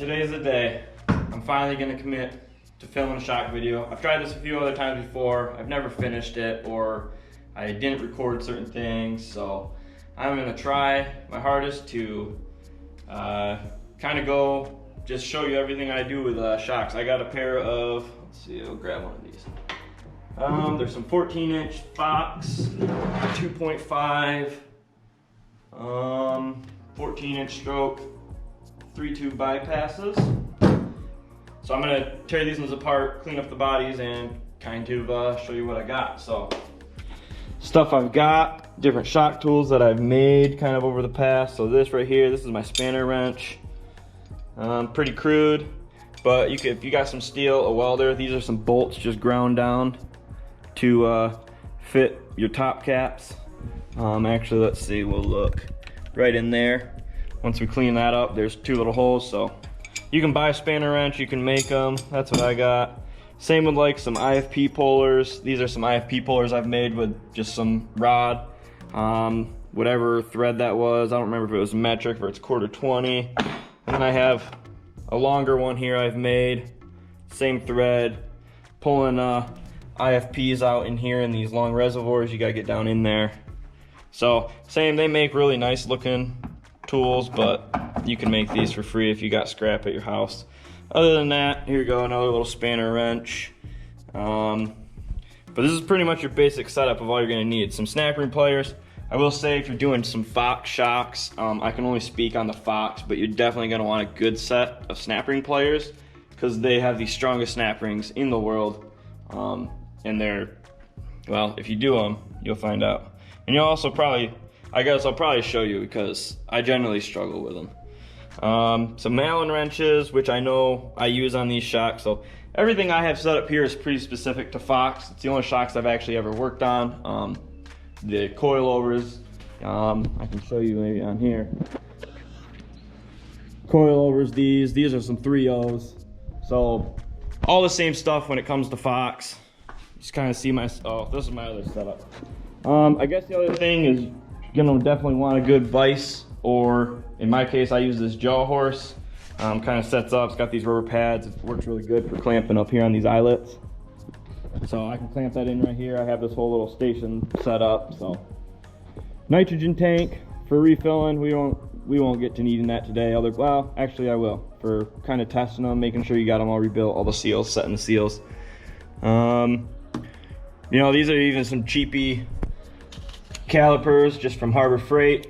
today's the day. I'm finally gonna commit to filming a shock video. I've tried this a few other times before. I've never finished it, or I didn't record certain things, so I'm gonna try my hardest to kind of go just show you everything I do with shocks. I got a pair of, let's see, I'll grab one of these. There's some 14-inch Fox, 2.5, 14-inch stroke, 3-tube bypasses. So I'm gonna tear these ones apart, clean up the bodies, and kind of show you what I got. So, stuff I've got, different shock tools that I've made kind of over the past. So this right here, this is my spanner wrench. Pretty crude, but if you got some steel, a welder, these are some bolts just ground down to fit your top caps. Actually, let's see, we'll look right in there. Once we clean that up, there's two little holes, so you can buy a spanner wrench, you can make them. That's what I got. Same with like some IFP pullers. These are some IFP pullers I've made with just some rod, whatever thread that was. I don't remember if it was metric or it's 1/4-20. And then I have a longer one here I've made, same thread, pulling IFPs out in here in these long reservoirs. You gotta get down in there. So same, they make really nice looking tools, but you can make these for free if you got scrap at your house. Other than that, here you go, another little spanner wrench. But this is pretty much your basic setup of all you're gonna need. Some snap ring pliers. I will say if you're doing some Fox shocks, I can only speak on the Fox, but you're definitely gonna want a good set of snap ring pliers because they have the strongest snap rings in the world. And they're, well, if you do them, you'll find out. And you'll also probably, I guess I'll probably show you because I generally struggle with them. Some Allen wrenches, which I know I use on these shocks. So everything I have set up here is pretty specific to Fox. It's the only shocks I've actually ever worked on. The coilovers, I can show you maybe on here. Coilovers, these are some 3.0s. So all the same stuff when it comes to Fox. Just kind of see my, oh, this is my other setup. I guess the other thing is you're gonna definitely want a good vise, or in my case, I use this jaw horse. Kind of sets up, it's got these rubber pads. It works really good for clamping up here on these eyelets. So I can clamp that in right here. I have this whole little station set up. So nitrogen tank for refilling. We won't get to needing that today. Well, actually I will, for kind of testing them, making sure you got them all rebuilt, all the seals, setting the seals. You know, these are even some cheapy calipers just from Harbor Freight.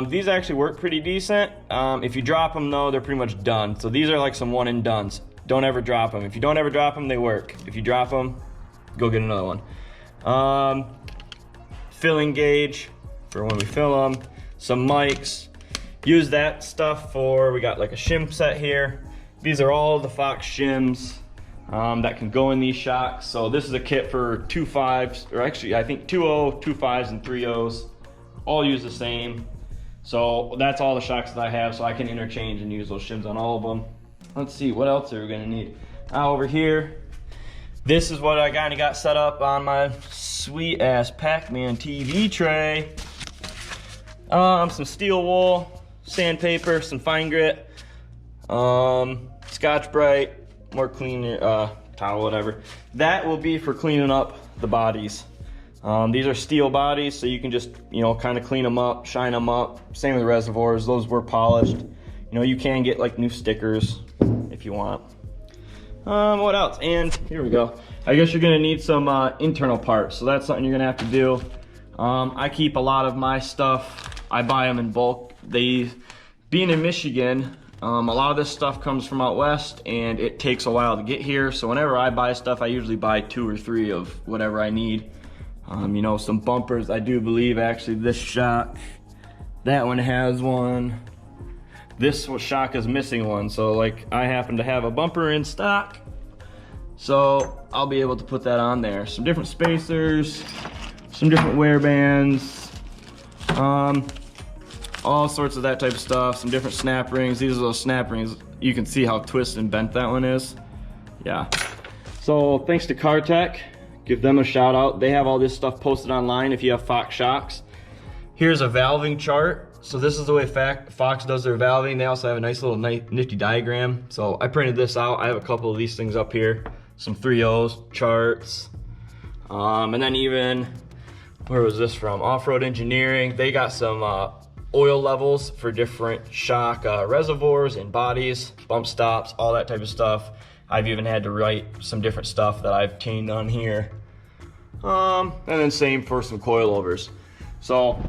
These actually work pretty decent. If you drop them though, they're pretty much done. So these are like some one and dones. Don't ever drop them. If you don't ever drop them, they work. If you drop them, go get another one. Filling gauge for when we fill them. Some mics. Use that stuff for, we got like a shim set here. These are all the Fox shims that can go in these shocks. So this is a kit for 2.5s, or actually I think 2.0, 2.5s, and 3.0s. All use the same. So that's all the shocks that I have, so I can interchange and use those shims on all of them. Let's see, what else are we gonna need? Over here, this is what I kind of got set up on my sweet ass Pac-Man TV tray. Some steel wool, sandpaper, some fine grit, Scotch-Brite, more clean towel, whatever. That will be for cleaning up the bodies. These are steel bodies, so you can just, you know, kind of clean them up, shine them up. Same with the reservoirs, those were polished. You know, you can get like new stickers if you want. What else? And here we go. I guess you're gonna need some internal parts, so that's something you're gonna have to do. I keep a lot of my stuff, I buy them in bulk. Being in Michigan, a lot of this stuff comes from out west and it takes a while to get here. So whenever I buy stuff, I usually buy 2 or 3 of whatever I need. You know, some bumpers, I do believe actually this shock, that one has one. This shock is missing one, so like I happen to have a bumper in stock, so I'll be able to put that on there. Some different spacers, some different wear bands, all sorts of that type of stuff. Some different snap rings. These are those snap rings. You can see how twisted and bent that one is. Yeah. So thanks to CarTech, give them a shout out. They have all this stuff posted online if you have Fox shocks. Here's a valving chart. So this is the way Fox does their valving. They also have a nice little nifty diagram. So I printed this out. I have a couple of these things up here. Some 3.0s, charts. And then even, where was this from? Off-Road Engineering. They got some oil levels for different shock reservoirs and bodies, bump stops, all that type of stuff. I've even had to write some different stuff that I've changed on here. And then same for some coilovers. So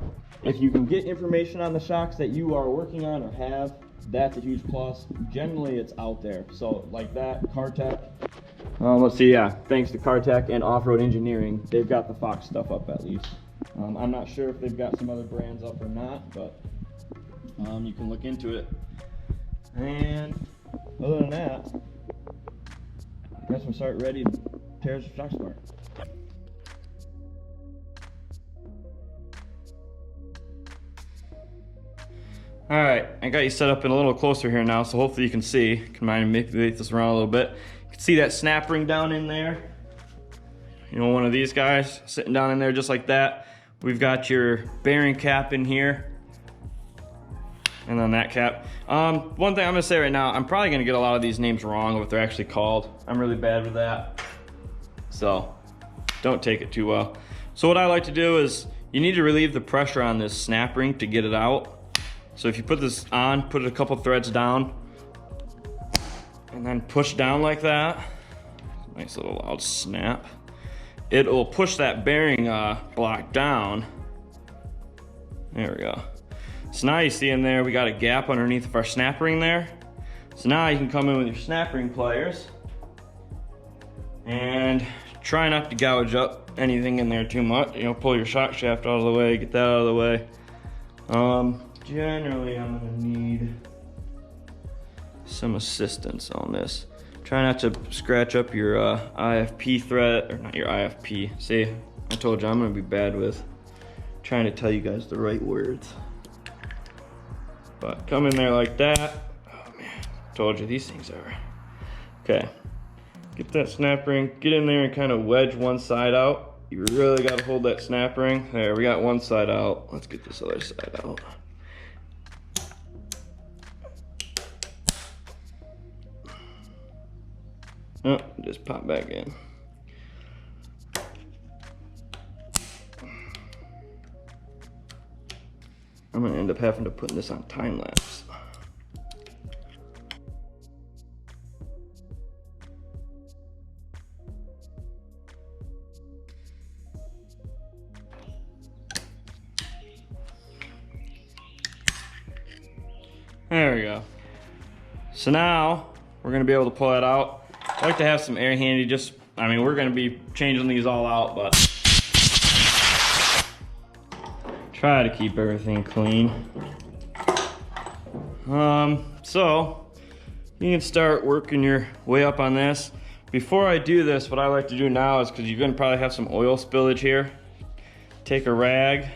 if you can get information on the shocks that you are working on or have, that's a huge plus. Generally it's out there. So like that, CarTech. Let's see, yeah, thanks to CarTech and Off-Road Engineering, they've got the Fox stuff up at least. I'm not sure if they've got some other brands up or not, but you can look into it. And other than that, I guess we'll start ready to tear the shocks apart. All right, I got you set up in a little closer here now, so hopefully you can see. Can manipulate this around a little bit. You can see that snap ring down in there. You know, one of these guys sitting down in there just like that. We've got your bearing cap in here. And then that cap. One thing I'm gonna say right now, I'm probably gonna get a lot of these names wrong, what they're actually called. I'm really bad with that. So, don't take it too well. So what I like to do is, you need to relieve the pressure on this snap ring to get it out. So if you put this on, put a couple threads down, and then push down like that, nice little loud snap, it'll push that bearing block down. There we go. So now you see in there, we got a gap underneath of our snap ring there. So now you can come in with your snap ring pliers and try not to gouge up anything in there too much. You know, pull your shock shaft out of the way, get that out of the way. Generally, I'm gonna need some assistance on this. Try not to scratch up your IFP thread, or not your IFP. See, I told you I'm gonna be bad with trying to tell you guys the right words. But come in there like that. Oh man, told you these things are. Okay, get that snap ring, get in there and kind of wedge one side out. You really gotta hold that snap ring. There, we got one side out. Let's get this other side out. Oh, just pop back in. I'm gonna end up having to put this on time lapse. There we go. So now we're gonna be able to pull that out. I like to have some air handy, just, I mean, we're gonna be changing these all out, but try to keep everything clean. So you can start working your way up on this. Before I do this, what I like to do now is, because you're gonna probably have some oil spillage here, take a rag.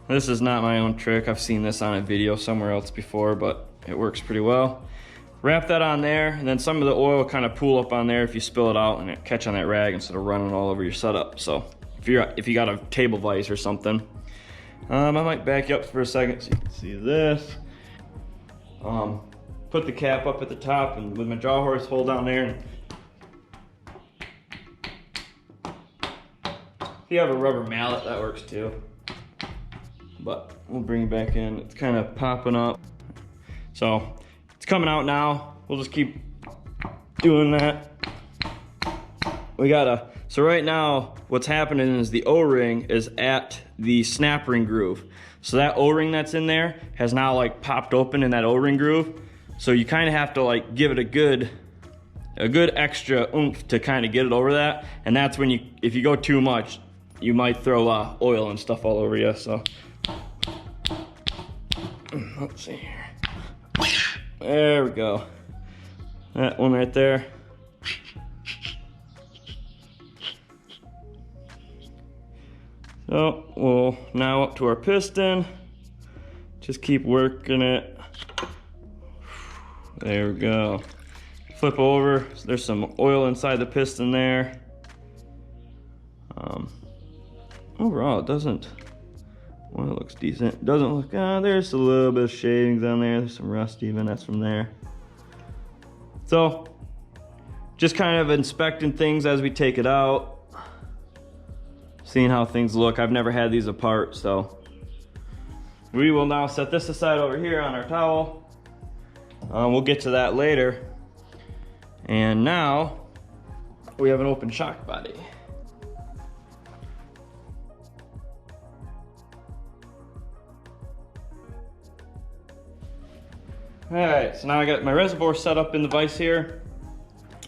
This is not my own trick. I've seen this on a video somewhere else before, but it works pretty well. Wrap that on there, and then some of the oil will kind of pool up on there if you spill it out and it catch on that rag instead of running all over your setup. So if you got a table vise or something, I might back you up for a second so you can see this. Put the cap up at the top, and with my jaw horse, hold down there. And if you have a rubber mallet, that works too. But we'll bring it back in. It's kind of popping up. So it's coming out now. We'll just keep doing that. So right now, what's happening is the O-ring is at the snap ring groove. So that O-ring that's in there has now like popped open in that O-ring groove. So you kind of have to like give it a good extra oomph to kind of get it over that. And that's when if you go too much, you might throw oil and stuff all over you. So let's see here. There we go. That one right there. So we'll now up to our piston. Just keep working it. There we go. Flip over. So there's some oil inside the piston there. Overall, it doesn't Well, it looks decent. Doesn't look, there's a little bit of shavings on there. There's some rust even, that's from there. So, just kind of inspecting things as we take it out. Seeing how things look. I've never had these apart, so. We will now set this aside over here on our towel. We'll get to that later. And now, we have an open shock body. Alright, so now I got my reservoir set up in the vise here.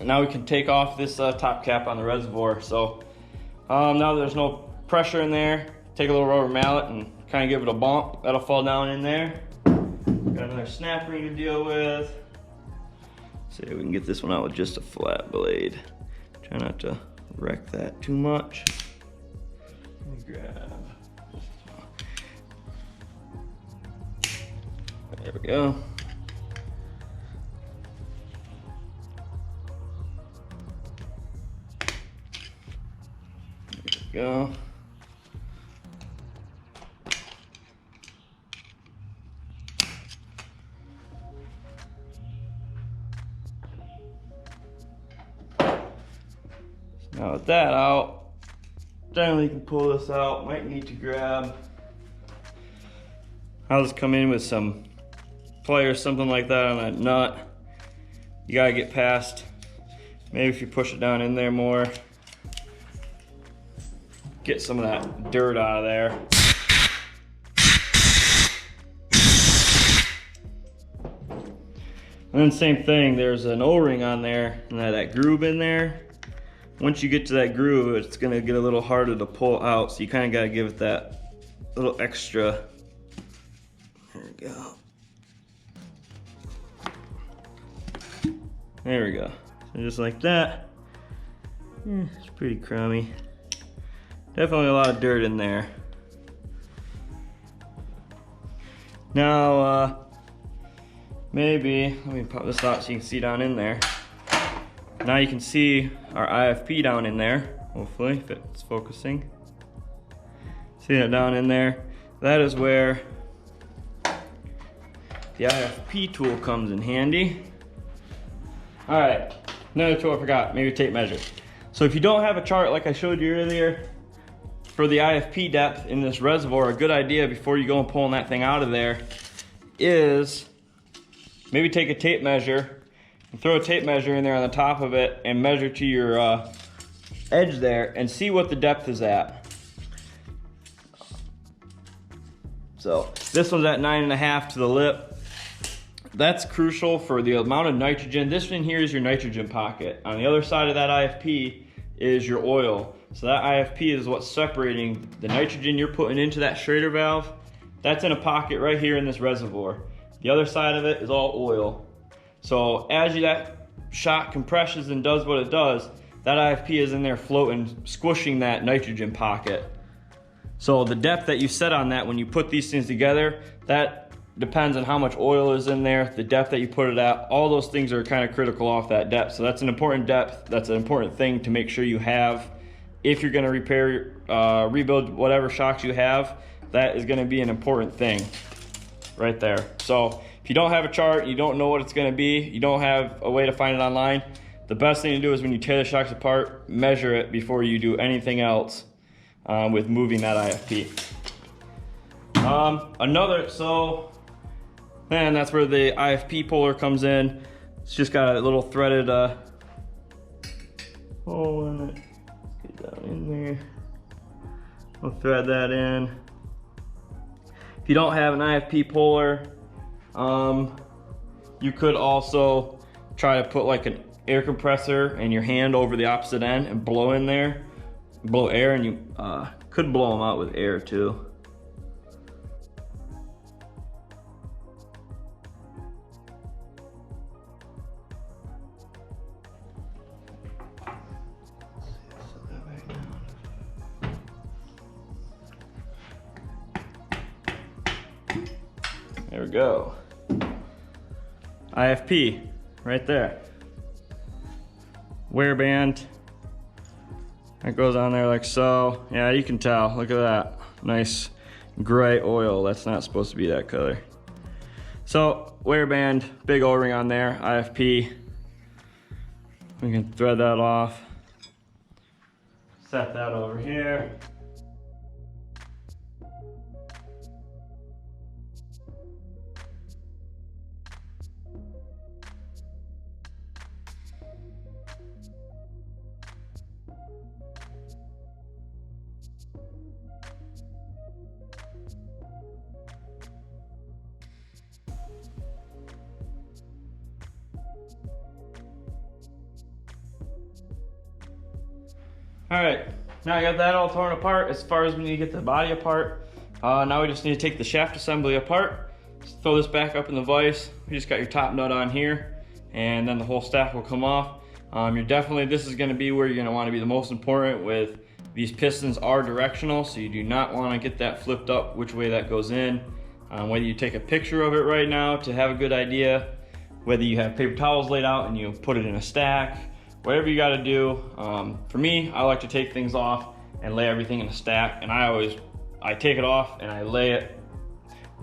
Now we can take off this top cap on the reservoir. So now there's no pressure in there. Take a little rubber mallet and kind of give it a bump. That'll fall down in there. Got another snap ring to deal with. See if we can get this one out with just a flat blade. Try not to wreck that too much. Let me grab. There we go. Go. Now with that out, generally you can pull this out. Might need to grab, I'll just come in with some pliers, something like that on that nut. You gotta get past, maybe if you push it down in there more, get some of that dirt out of there. And then same thing, there's an O-ring on there, and that groove in there. Once you get to that groove, it's gonna get a little harder to pull out, so you kinda gotta give it that little extra. There we go. There we go. So just like that. It's pretty crummy. Definitely a lot of dirt in there. Now, maybe, let me pop this out so you can see down in there. Now you can see our IFP down in there, hopefully, if it's focusing. See that down in there? That is where the IFP tool comes in handy. All right, another tool I forgot, maybe tape measure. So if you don't have a chart like I showed you earlier, for the IFP depth in this reservoir, a good idea before you go and pulling that thing out of there is maybe take a tape measure and throw a tape measure in there on the top of it and measure to your edge there and see what the depth is at. So this one's at 9.5 to the lip. That's crucial for the amount of nitrogen. This one here is your nitrogen pocket. On the other side of that IFP is your oil. So that IFP is what's separating the nitrogen you're putting into that Schrader valve. That's in a pocket right here in this reservoir. The other side of it is all oil. So as that shock compresses and does what it does, that IFP is in there floating, squishing that nitrogen pocket. So the depth that you set on that when you put these things together, that depends on how much oil is in there, the depth that you put it at. All those things are kind of critical off that depth. So that's an important depth. That's an important thing to make sure you have. If you're gonna repair, rebuild whatever shocks you have, that is gonna be an important thing right there. So if you don't have a chart, you don't know what it's gonna be, you don't have a way to find it online, the best thing to do is when you tear the shocks apart, measure it before you do anything else with moving that IFP. And that's where the IFP puller comes in. It's just got a little threaded hole in it. Down in there. We'll thread that in. If you don't have an IFP puller, you could also try to put like an air compressor and your hand over the opposite end and blow in there, blow air, and you could blow them out with air too. There we go. IFP, right there. Wear band. That goes on there like so. Yeah, you can tell. Look at that. Nice gray oil. That's not supposed to be that color. So wear band, big O-ring on there, IFP. We can thread that off. Set that over here. All right, now I got that all torn apart. As far as we need to get the body apart, now we just need to take the shaft assembly apart. Just throw this back up in the vise. You just got your top nut on here, and then the whole stack will come off. This is gonna be where you're gonna wanna be the most important with these pistons are directional, so you do not wanna get that flipped up which way that goes in. Whether you take a picture of it right now to have a good idea, whether you have paper towels laid out and you put it in a stack, whatever you got to do. For me, I like to take things off and lay everything in a stack, and I take it off and I lay it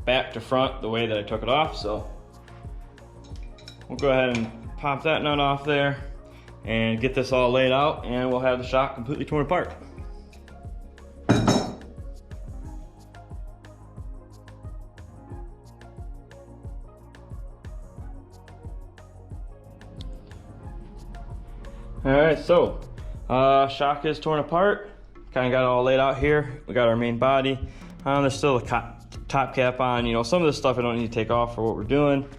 back to front the way that I took it off. So we'll go ahead and pop that nut off there and get this all laid out, and we'll have the shock completely torn apart. All right, so shock is torn apart. Kind of got it all laid out here. We got our main body. There's still a top cap on. You know, some of this stuff I don't need to take off for what we're doing,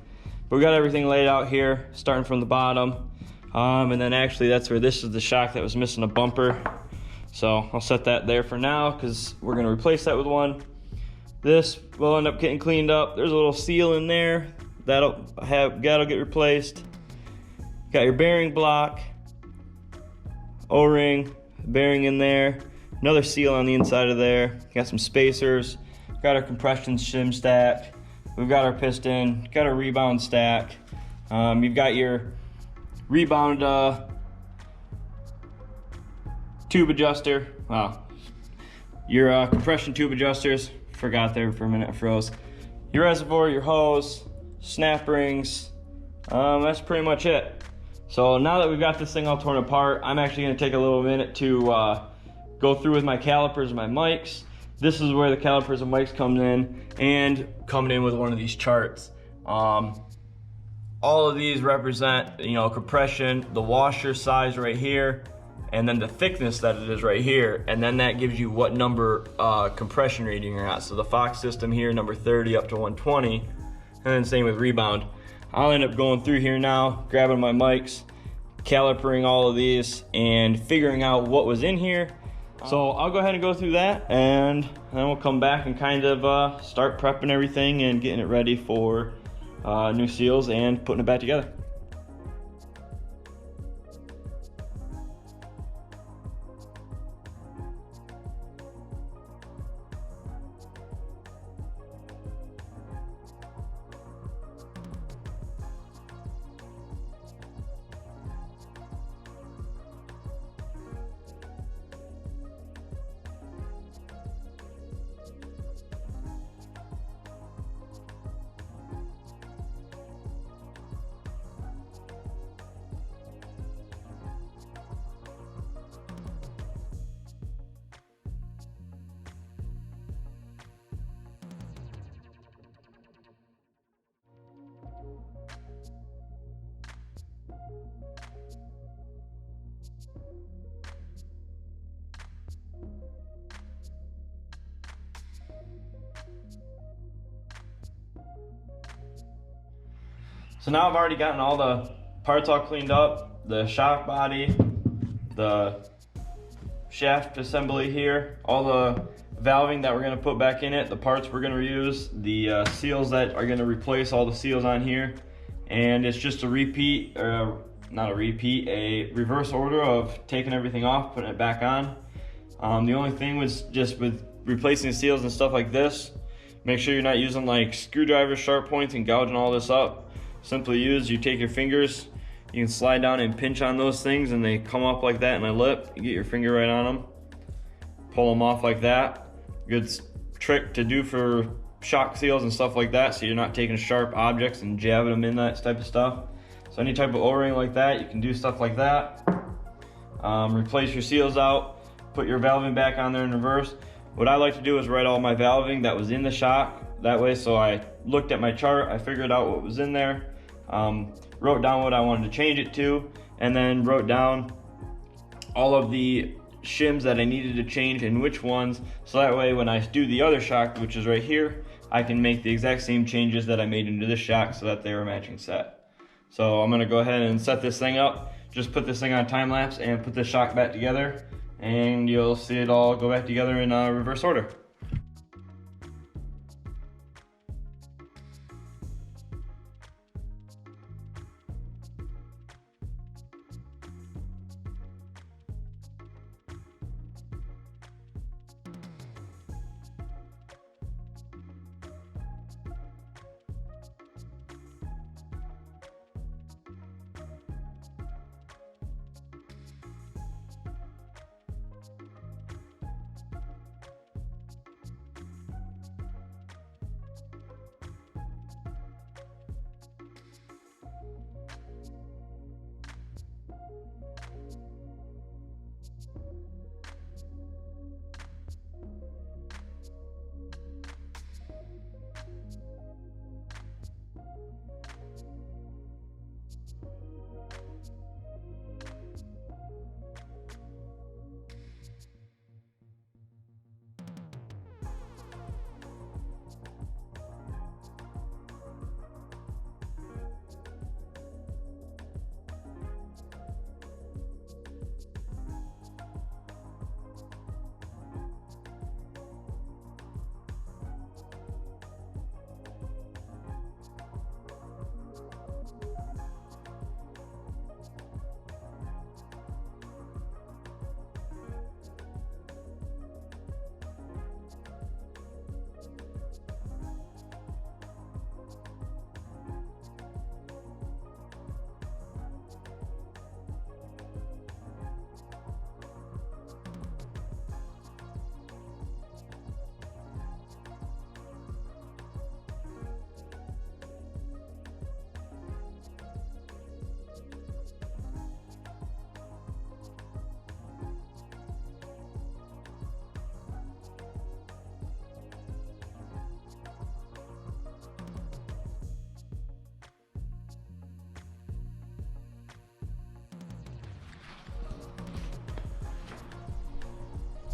but we got everything laid out here, starting from the bottom. And then actually this is the shock that was missing a bumper. So I'll set that there for now because we're gonna replace that with one. This will end up getting cleaned up. There's a little seal in there that'll get replaced. Got your bearing block, O-ring, bearing in there, another seal on the inside of there. Got some spacers, got our compression shim stack, we've got our piston, got our rebound stack. You've got your rebound tube adjuster, your compression tube adjusters, forgot there for a minute, I froze. Your reservoir, your hose, snap rings, that's pretty much it. So now that we've got this thing all torn apart, I'm actually gonna take a little minute to go through with my calipers and my mics. This is where the calipers and mics come in, and coming in with one of these charts. All of these represent, you know, compression, the washer size right here, and then the thickness that it is right here, and then that gives you what number compression rating you're at. So the Fox system here, number 30 up to 120, and then same with rebound. I'll end up going through here now, grabbing my mics, calipering all of these, and figuring out what was in here. So I'll go ahead and go through that, and then we'll come back and kind of start prepping everything and getting it ready for new seals and putting it back together. So now I've already gotten all the parts all cleaned up, the shock body, the shaft assembly here, all the valving that we're gonna put back in it, the parts we're gonna reuse, the seals that are gonna replace all the seals on here. And it's just a repeat, or not a repeat, a reverse order of taking everything off, putting it back on. The only thing was just with replacing the seals and stuff like this, make sure you're not using like screwdrivers, sharp points, and gouging all this up. Simply you take your fingers, you can slide down and pinch on those things and they come up like that in a lip. You get your finger right on them, pull them off like that. Good trick to do for shock seals and stuff like that, so you're not taking sharp objects and jabbing them in, that type of stuff. So any type of O-ring like that, you can do stuff like that. Replace your seals out, put your valving back on there in reverse. What I like to do is write all my valving that was in the shock. That way, so I looked at my chart, I figured out what was in there, wrote down what I wanted to change it to, and then wrote down all of the shims that I needed to change and which ones, so that way when I do the other shock, which is right here, I can make the exact same changes that I made into this shock so that they were matching set. So I'm gonna go ahead and set this thing up, just put this thing on time lapse and put the shock back together, and you'll see it all go back together in reverse order.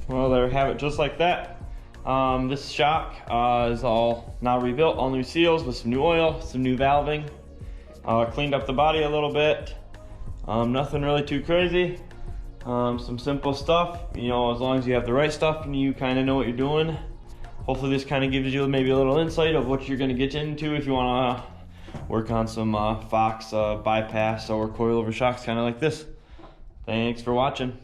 Well, there we have it, just like that. This shock is all now rebuilt, all new seals with some new oil, some new valving. Cleaned up the body a little bit. Nothing really too crazy. Some simple stuff, you know, as long as you have the right stuff and you kind of know what you're doing. Hopefully this kind of gives you maybe a little insight of what you're going to get into if you want to work on some Fox bypass or coilover shocks kind of like this. Thanks for watching.